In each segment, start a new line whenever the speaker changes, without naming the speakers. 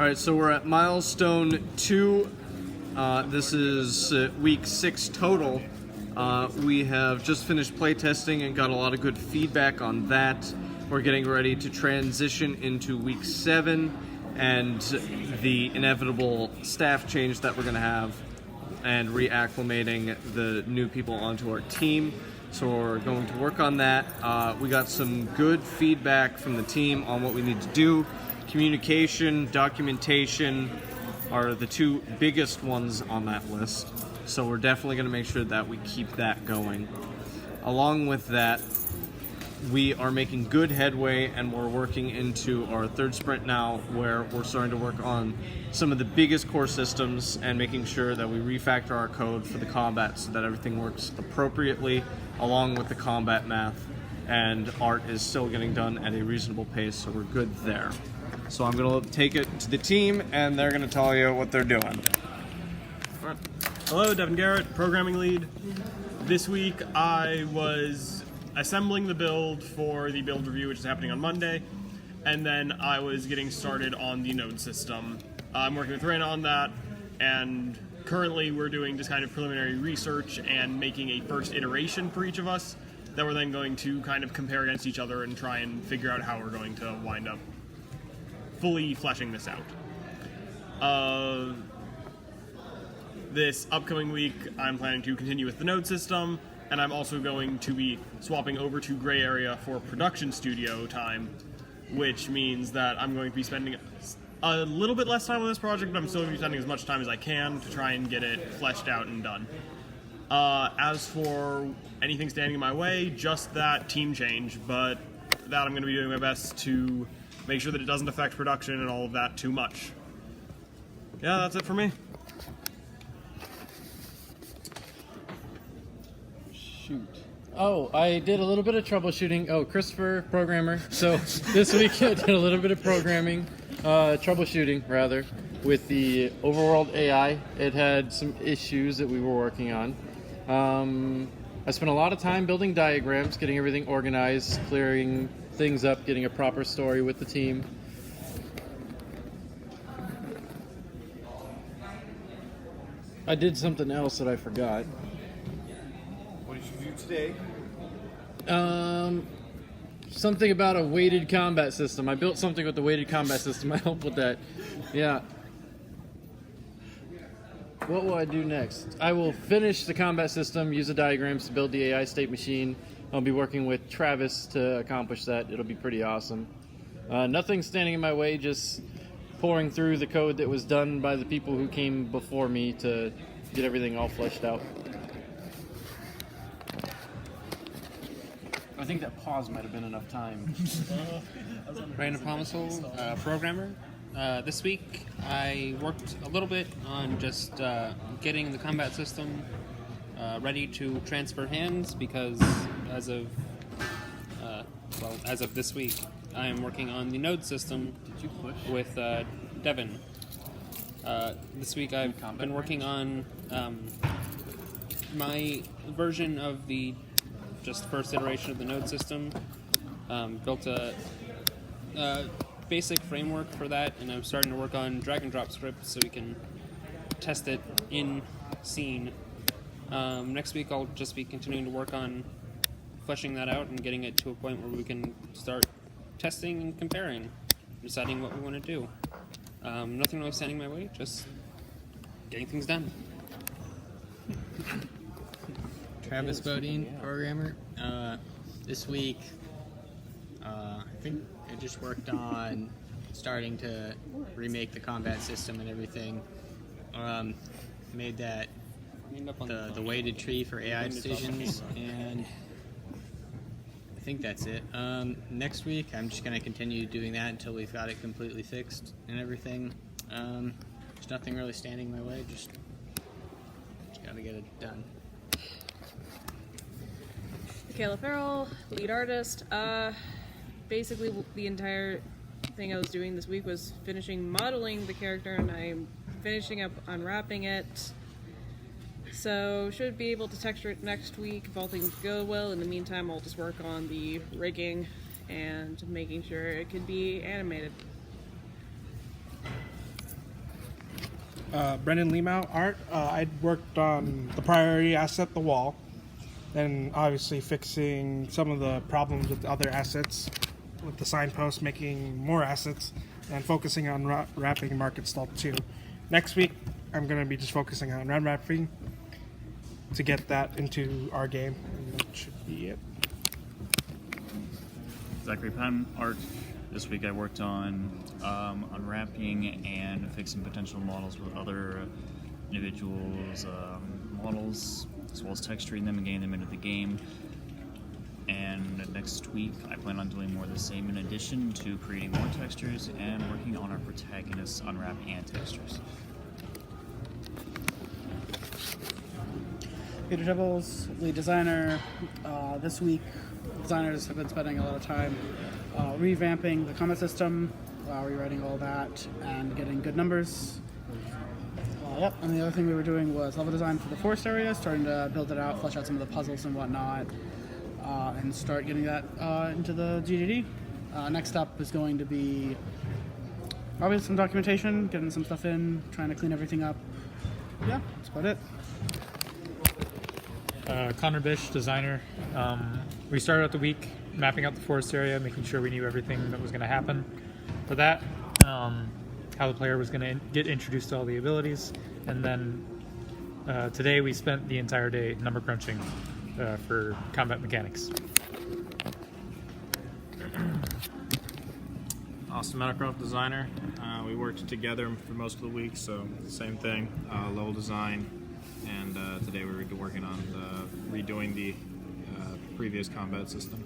All right, so we're at milestone 2. This is week 6 total. We have just finished playtesting and got a lot of good feedback on that. We're getting ready to transition into week 7 and the inevitable staff change that we're going to have and reacclimating the new people onto our team. So we're going to work on that. We got some good feedback from the team on what we need to do. Communication, documentation are the two biggest ones on that list. So we're definitely going to make sure that we keep that going. Along with that, we are making good headway and we're working into our third sprint now, where we're starting to work on some of the biggest core systems and making sure that we refactor our code for the combat so that everything works appropriately along with the combat math, and art is still getting done at a reasonable pace, so we're good there. So I'm going to take it to the team and they're going to tell you what they're doing.
All right. Hello, Devin Garrett, programming lead. This week I was assembling the build for the build review, which is happening on Monday, and then I was getting started on the node system. I'm working with Raina on that, and currently we're doing just kind of preliminary research and making a first iteration for each of us that we're then going to kind of compare against each other and try and figure out how we're going to wind up fully fleshing this out. This upcoming week, I'm planning to continue with the node system, and I'm also going to be swapping over to Gray Area for production studio time, which means that I'm going to be spending a little bit less time on this project, but I'm still going to be spending as much time as I can to try and get it fleshed out and done. As for anything standing in my way, just that team change, but that I'm going to be doing my best to make sure that it doesn't affect production and all of that too much. Yeah, that's it for me.
Shoot. Oh, I did a little bit of troubleshooting. Oh, Christopher, programmer. So this week I did a little bit of programming, troubleshooting rather, with the overworld AI. It had some issues that we were working on. I spent a lot of time building diagrams, getting everything organized, clearing things up, getting a proper story with the team. I did something else that I forgot.
What did you do today?
Something about a weighted combat system. I built something with the weighted combat system. I helped with that. Yeah. What will I do next? I will finish the combat system, use the diagrams to build the AI state machine. I'll be working with Travis to accomplish that. It'll be pretty awesome. Nothing standing in my way, just pouring through the code that was done by the people who came before me to get everything all fleshed out. I think that pause might have been enough time.
Brandon Pomisel, programmer. This week I worked a little bit on just getting the combat system ready to transfer hands, because as of this week I am working on the node system with Devin. This week I've been working on my version of the just first iteration of the node system. Built a basic framework for that, and I'm starting to work on drag and drop scripts so we can test it in scene. Next week I'll just be continuing to work on fleshing that out and getting it to a point where we can start testing and comparing, deciding what we want to do. Nothing really standing my way, just getting things done.
Travis Bodine, programmer. This week, I think I just worked on starting to remake the combat system and everything. Made that the weighted tree for AI decisions, and I think that's it. Next week, I'm just going to continue doing that until we've got it completely fixed and everything. There's nothing really standing in my way, just got to get it done.
Kayla Farrell, lead artist. Basically, the entire thing I was doing this week was finishing modeling the character, and I'm finishing up unwrapping it. So, should be able to texture it next week if all things go well. In the meantime, I'll just work on the rigging and making sure it can be animated.
Brendan Lemau art. I worked on the priority asset, the wall, and obviously fixing some of the problems with the other assets, with the signpost, making more assets, and focusing on wrapping Market Stall 2. Next week, I'm going to be just focusing on run wrapping to get that into our game, and that should be it.
Zachary Patton art. This week I worked on unwrapping and fixing potential models with other individuals' models, as well as texturing them and getting them into the game. And next week I plan on doing more of the same in addition to creating more textures and working on our protagonists' unwrap and textures.
Peter Tibbles, lead designer. This week, designers have been spending a lot of time revamping the combat system, rewriting all that, and getting good numbers. Yep, and the other thing we were doing was level design for the forest area, starting to build it out, flesh out some of the puzzles and whatnot, and start getting that into the GDD. Next up is going to be probably some documentation, getting some stuff in, trying to clean everything up. Yeah, that's about it.
Connor Bish, designer. We started out the week mapping out the forest area, making sure we knew everything that was going to happen for that, how the player was going to get introduced to all the abilities, and then today we spent the entire day number crunching for combat mechanics.
Austin Meadowcroft, designer. We worked together for most of the week, so same thing, level design, and today we were working on redoing the previous combat system.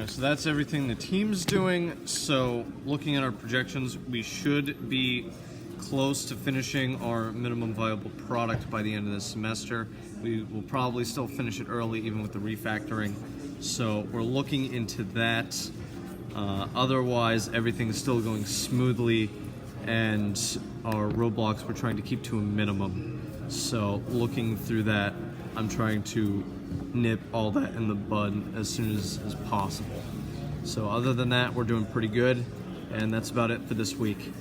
So that's everything the team's doing. So looking at our projections, we should be close to finishing our minimum viable product by the end of this semester. We will probably still finish it early, even with the refactoring. So we're looking into that. Otherwise, everything's still going smoothly, and our roadblocks we're trying to keep to a minimum. So looking through that, I'm trying to nip all that in the bud as soon as possible. So other than that, we're doing pretty good, and that's about it for this week.